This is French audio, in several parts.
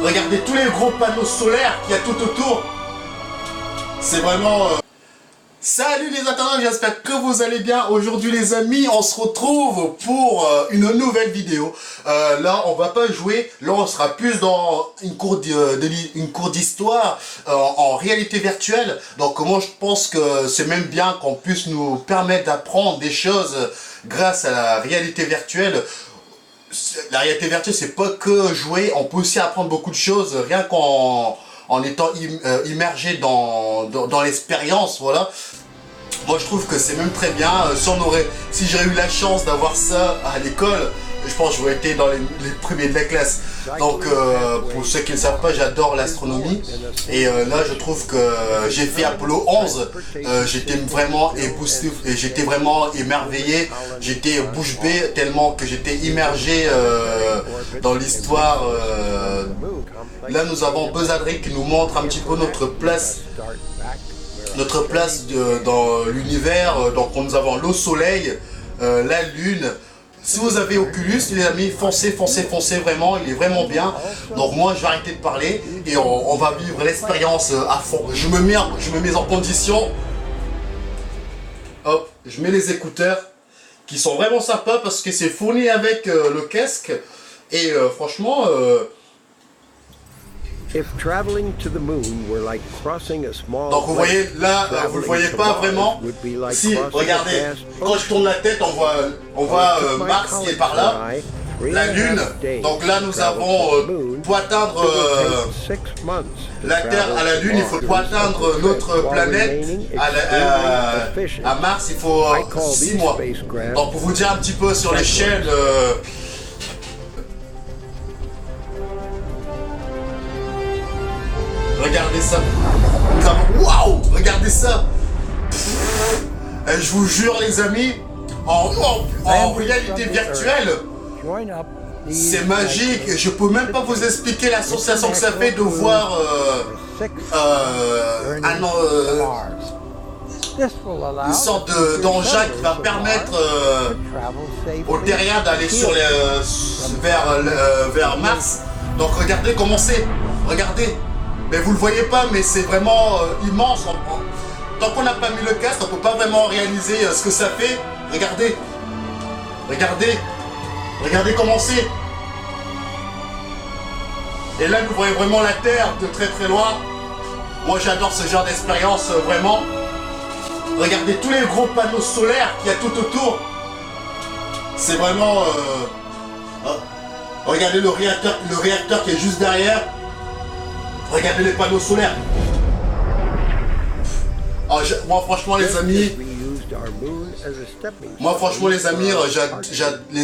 Regardez tous les gros panneaux solaires qu'il y a tout autour. C'est vraiment... Salut les internautes, j'espère que vous allez bien. Aujourd'hui les amis, on se retrouve pour une nouvelle vidéo. Là on va pas jouer, là on sera plus dans une cour d'histoire en réalité virtuelle. Donc moi je pense que c'est même bien qu'on puisse nous permettre d'apprendre des choses grâce à la réalité virtuelle. La réalité virtuelle c'est pas que jouer, on peut aussi apprendre beaucoup de choses rien qu'en étant immergé dans l'expérience, voilà. Moi je trouve que c'est même très bien. Si j'aurais eu la chance d'avoir ça à l'école, je pense que j'aurais été dans les premiers de la classe. Donc pour ceux qui ne savent pas, j'adore l'astronomie. Et là je trouve que j'ai fait Apollo 11. J'étais vraiment époustouflé, j'étais vraiment émerveillé. J'étais bouche bée tellement que j'étais immergé dans l'histoire. Là nous avons Buzz Aldrin qui nous montre un petit peu notre place dans l'univers. Donc nous avons le soleil, la lune. Si vous avez Oculus les amis, foncez vraiment, il est vraiment bien. Donc moi je vais arrêter de parler et on va vivre l'expérience à fond. Je me mets en condition. Hop, je mets les écouteurs qui sont vraiment sympas parce que c'est fourni avec le casque. Et franchement donc vous voyez là, vous le voyez pas vraiment. Si, regardez, quand je tourne la tête, on voit Mars qui est par là, la Lune. Donc là nous avons, pour atteindre la Terre à la Lune, il faut pour atteindre notre planète à Mars, il faut 6 mois. Donc pour vous dire un petit peu sur l'échelle. Regardez ça. Waouh, regardez ça. Je vous jure les amis, en réalité virtuelle, c'est magique. Je peux même pas vous expliquer la sensation que ça fait de voir une sorte d'engin qui va permettre aux terriens d'aller vers Mars. Donc regardez comment c'est. Regardez. Mais vous le voyez pas, mais c'est vraiment immense. Tant qu'on n'a pas mis le casque, on peut pas vraiment réaliser ce que ça fait. Regardez. Regardez. Regardez comment c'est. Et là, nous voyons vraiment la Terre de très très loin. Moi, j'adore ce genre d'expérience, vraiment. Regardez tous les gros panneaux solaires qu'il y a tout autour. C'est vraiment... Regardez le réacteur qui est juste derrière. Regardez les panneaux solaires. Moi franchement les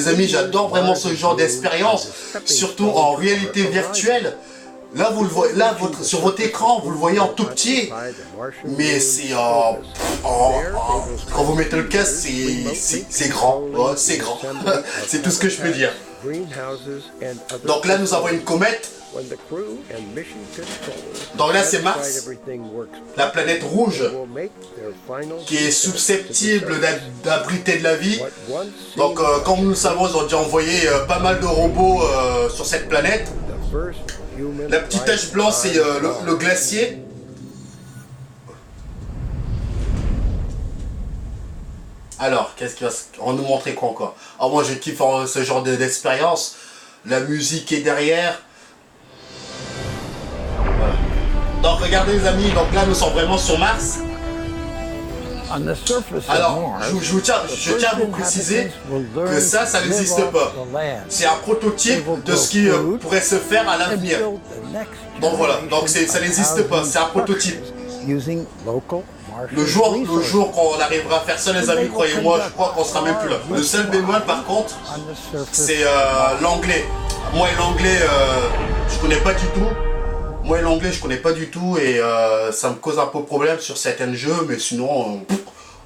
amis, j'adore vraiment ce genre d'expérience, surtout en réalité virtuelle. Là vous le voyez, sur votre écran vous le voyez en tout petit, mais c'est quand vous mettez le casque c'est grand, c'est grand. C'est tout ce que je peux dire. Donc là nous avons une comète. Donc là c'est Mars, la planète rouge qui est susceptible d'abriter de la vie. Donc comme nous le savons, ils ont déjà envoyé pas mal de robots sur cette planète. La petite tache blanche c'est le glacier. Alors qu'est-ce qu'il va nous montrer quoi encore? Alors moi je kiffe ce genre d'expérience. La musique est derrière. Donc regardez les amis, donc là nous sommes vraiment sur Mars. Alors je tiens à vous préciser que ça n'existe pas. C'est un prototype de ce qui pourrait se faire à l'avenir. Donc voilà, donc ça n'existe pas, c'est un prototype. Le jour qu'on arrivera à faire ça les amis, croyez-moi, je crois qu'on sera même plus là. Le seul bémol par contre, c'est l'anglais. Moi et l'anglais, je connais pas du tout. Moi l'anglais je connais pas du tout et ça me cause un peu de problème sur certains jeux, mais sinon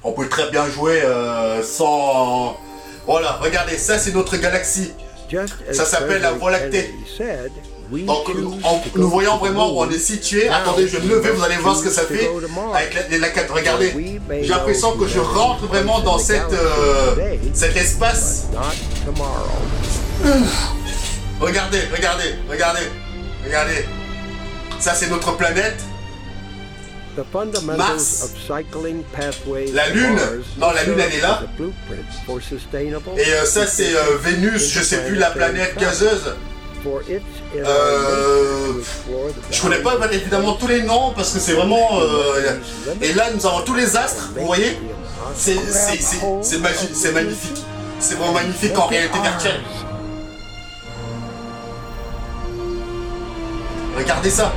on peut très bien jouer sans... Voilà, regardez, ça c'est notre galaxie. Ça s'appelle la Voie lactée. Donc nous voyons vraiment où on est situé. Attendez, je vais me lever, vous allez voir ce que ça fait avec les lacates. Regardez, j'ai l'impression que je rentre vraiment dans cet espace. Regardez, regardez, regardez. Regardez. Ça, c'est notre planète. Mars. La Lune. Non, la Lune, elle est là. Et ça, c'est Vénus, je sais plus, la planète gazeuse. Je connais pas évidemment tous les noms parce que c'est vraiment... et là, nous avons tous les astres, vous voyez. C'est magique, c'est magnifique. C'est vraiment magnifique en réalité virtuelle. Regardez ça.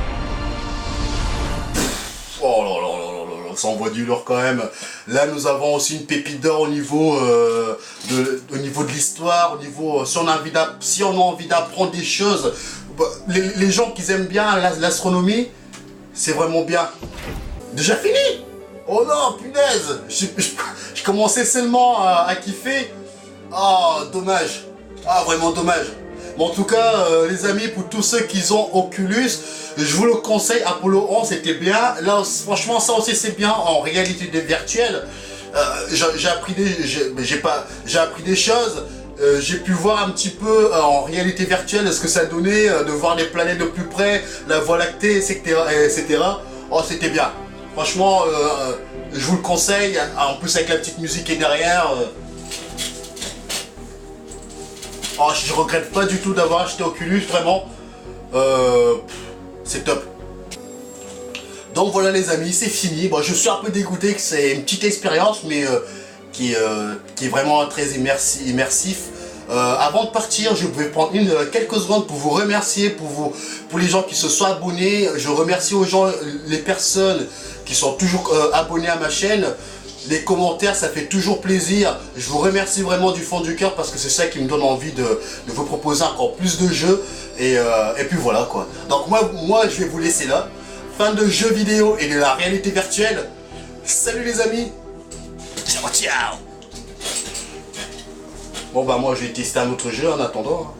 Oh là là là là là, ça envoie du lourd quand même. Là, nous avons aussi une pépite d'or au niveau de l'histoire, au niveau si on a envie d'apprendre des choses. Les gens qui aiment bien l'astronomie, c'est vraiment bien. Déjà fini? Oh non, punaise! Je commençais seulement à kiffer. Ah, dommage. Ah, vraiment dommage. Mais en tout cas, les amis, pour tous ceux qui ont Oculus, je vous le conseille, Apollo 11 c'était bien. Là, franchement, ça aussi c'est bien en réalité virtuelle. J'ai appris des choses. J'ai pu voir un petit peu en réalité virtuelle ce que ça donnait, de voir les planètes de plus près, la Voie lactée, etc. Oh, c'était bien. Franchement, je vous le conseille. En plus, avec la petite musique qui est derrière. Oh, je regrette pas du tout d'avoir acheté Oculus, vraiment. C'est top. Donc voilà les amis, c'est fini. Bon, je suis un peu dégoûté que c'est une petite expérience, mais qui est vraiment très immersif. Avant de partir, je vais prendre quelques secondes pour vous remercier, pour les gens qui se sont abonnés. Je remercie aux gens, les personnes qui sont toujours abonnés à ma chaîne. Les commentaires, ça fait toujours plaisir. Je vous remercie vraiment du fond du cœur parce que c'est ça qui me donne envie de vous proposer encore plus de jeux. Et puis voilà quoi. Donc moi je vais vous laisser là. Fin de jeux vidéo et de la réalité virtuelle. Salut les amis. Ciao ciao. Bon bah moi je vais tester un autre jeu en attendant.